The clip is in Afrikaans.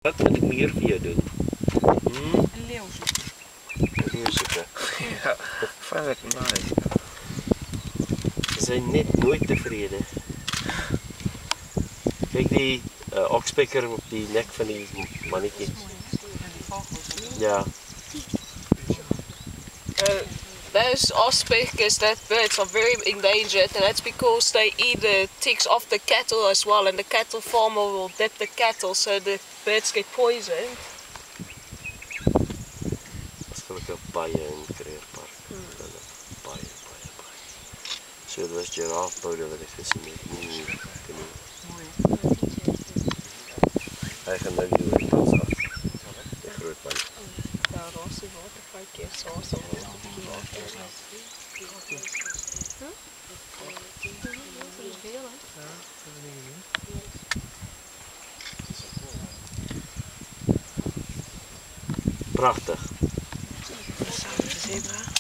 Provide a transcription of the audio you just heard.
Wat moet ek meer vir jou doen? Een leeuw zoeken. Leeuw soeke. Ja, vet nice. Ze zijn net nooit tevreden. Kijk die okspekker op die nek van die mannetje. Ja. Those ospeckers, that birds are very endangered, and that's because they eat the ticks of the cattle as well, and the cattle farmer will dip the cattle so the birds get poisoned. Dat is gelukkig baie in Krugerpark. Baie. So dit was giraffeboude wat ek gesien het. Hy gaan nou die oorkant af. Die groot man. Ja, daar is die waterpuitjie, so sal ons 'n bietjie water. Pragtig. Een zebra.